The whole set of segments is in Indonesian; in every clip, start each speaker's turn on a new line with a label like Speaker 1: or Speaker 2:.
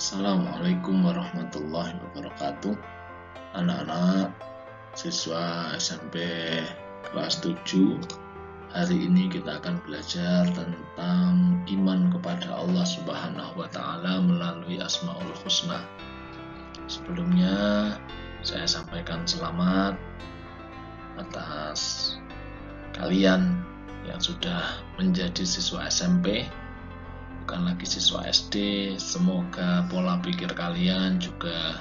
Speaker 1: Assalamualaikum warahmatullahi wabarakatuh. Anak-anak siswa SMP kelas 7, hari ini kita akan belajar tentang iman kepada Allah Subhanahu wa Ta'ala melalui Asmaul Husna. Sebelumnya saya sampaikan selamat atas kalian yang sudah menjadi siswa SMP, bukan lagi siswa SD. Semoga pola pikir kalian juga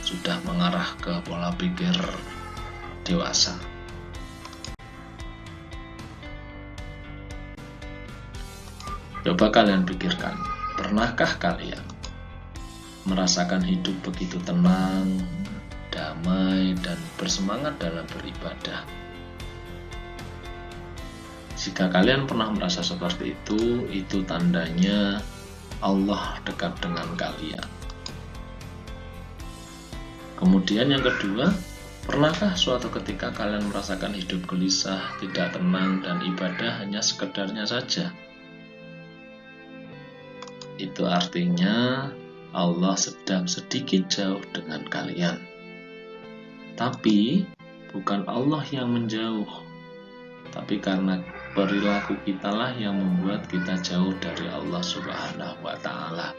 Speaker 1: sudah mengarah ke pola pikir dewasa. Coba kalian pikirkan, pernahkah kalian merasakan hidup begitu tenang, damai, dan bersemangat dalam beribadah? Jika kalian pernah merasa seperti itu tandanya Allah dekat dengan kalian. Kemudian yang kedua, pernahkah suatu ketika kalian merasakan hidup gelisah, tidak tenang, dan ibadah hanya sekedarnya saja? Itu artinya Allah sedang sedikit jauh dengan kalian. Tapi bukan Allah yang menjauh, tapi karena perilaku kitalah yang membuat kita jauh dari Allah Subhanahu wa Ta'ala.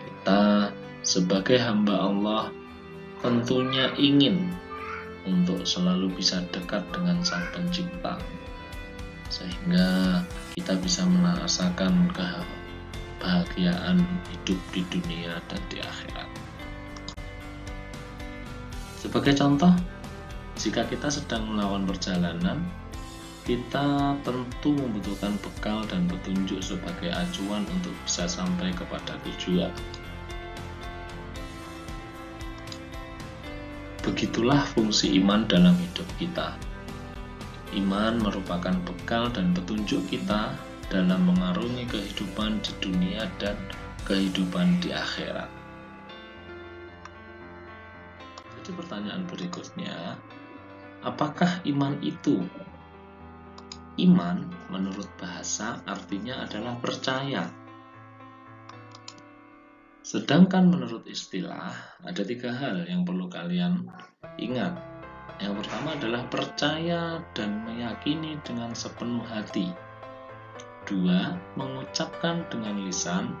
Speaker 1: Kita sebagai hamba Allah tentunya ingin untuk selalu bisa dekat dengan Sang Pencipta, sehingga kita bisa merasakan kebahagiaan hidup di dunia dan di akhirat. Sebagai contoh, jika kita sedang melakukan perjalanan, kita tentu membutuhkan bekal dan petunjuk sebagai acuan untuk bisa sampai kepada tujuan. Begitulah fungsi iman dalam hidup kita. Iman merupakan bekal dan petunjuk kita dalam mengarungi kehidupan di dunia dan kehidupan di akhirat. Jadi pertanyaan berikutnya, apakah iman itu? Iman menurut bahasa artinya adalah percaya. Sedangkan menurut istilah ada 3 hal yang perlu kalian ingat. Yang pertama adalah percaya dan meyakini dengan sepenuh hati. 2, mengucapkan dengan lisan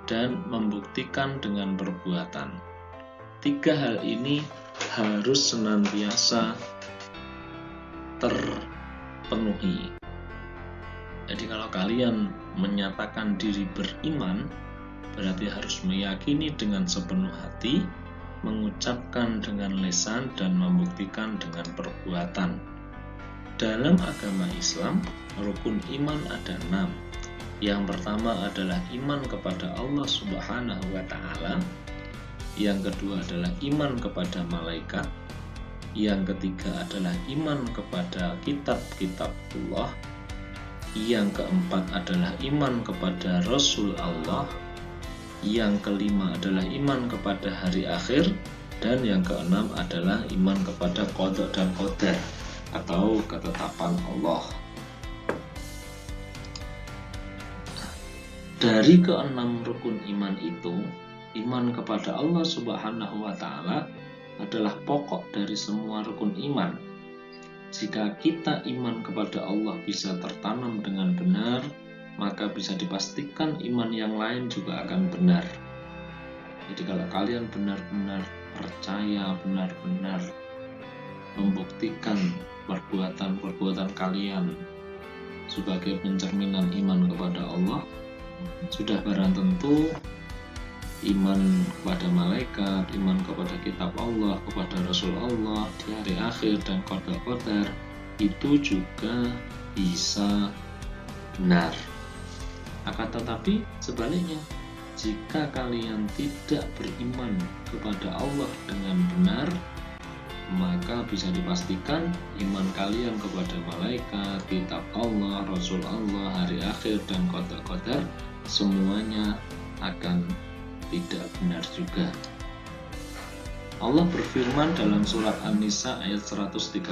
Speaker 1: dan membuktikan dengan perbuatan. 3 hal ini harus senantiasa terpenuhi. Jadi kalau kalian menyatakan diri beriman, berarti harus meyakini dengan sepenuh hati, mengucapkan dengan lisan, dan membuktikan dengan perbuatan. Dalam agama Islam, rukun iman ada 6. Yang pertama adalah iman kepada Allah Subhanahu wa Ta'ala. Yang kedua adalah iman kepada malaikat. Yang ketiga adalah iman kepada kitab-kitab Allah. Yang keempat adalah iman kepada Rasul Allah. Yang kelima adalah iman kepada hari akhir. Dan yang keenam adalah iman kepada qada dan qadar atau ketetapan Allah. Dari keenam rukun iman itu, iman kepada Allah Subhanahu wa Ta'ala adalah pokok dari semua rukun iman. Jika kita iman kepada Allah bisa tertanam dengan benar, maka bisa dipastikan iman yang lain juga akan benar. Jadi kalau kalian benar-benar percaya, benar-benar membuktikan perbuatan-perbuatan kalian sebagai pencerminan iman kepada Allah, sudah barang tentu iman kepada malaikat, iman kepada kitab Allah, kepada Rasul Allah, di hari akhir, dan qadar itu juga bisa benar. Akan tetapi sebaliknya, jika kalian tidak beriman kepada Allah dengan benar, maka bisa dipastikan iman kalian kepada malaikat, kitab Allah, Rasul Allah, hari akhir, dan qadar semuanya akan tidak benar juga. Allah berfirman dalam surat An-Nisa ayat 134.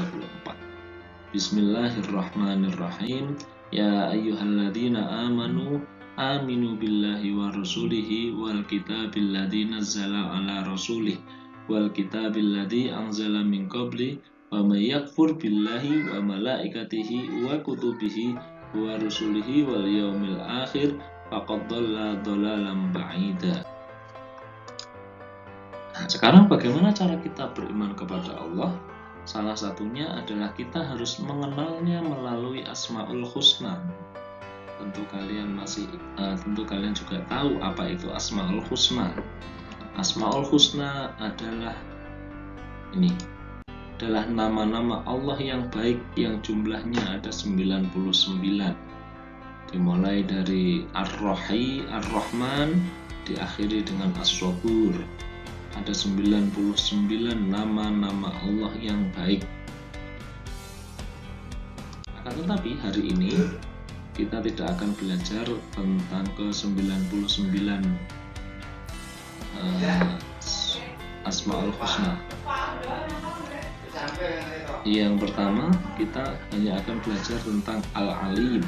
Speaker 1: Bismillahirrahmanirrahim. Ya ayyuhalladzina amanu aminu billahi wa rasulihi wal kitabil ladzi nazzala ala rasulih wal kitabil ladzi anzala min qabli wa may yakfur billahi wa malaikatihi wa kutubihi wa rusulihi wal yaumil akhir faqad dhalla dhalalan ba'ida. Nah, sekarang bagaimana cara kita beriman kepada Allah? Salah satunya adalah kita harus mengenalnya melalui Asmaul Husna. Tentu kalian juga tahu apa itu Asmaul Husna. Asmaul Husna adalah nama-nama Allah yang baik yang jumlahnya ada 99. Dimulai dari Ar-Rahman, diakhiri dengan As-Sabur. Ada 99 nama-nama Allah yang baik. Akan tetapi hari ini kita tidak akan belajar tentang ke-99 Asmaul Husna. Yang pertama kita hanya akan belajar tentang Al-Alim,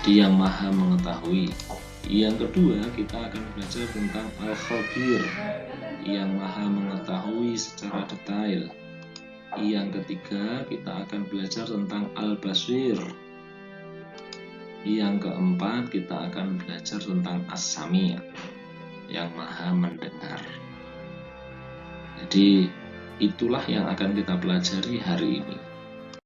Speaker 1: Dia yang Maha Mengetahui. Yang kedua kita akan belajar tentang Al-Khabir, yang Maha Mengetahui secara detail. Yang ketiga kita akan belajar tentang Al-Basir. Yang keempat kita akan belajar tentang As-Sami', yang Maha Mendengar. Jadi itulah yang akan kita pelajari hari ini.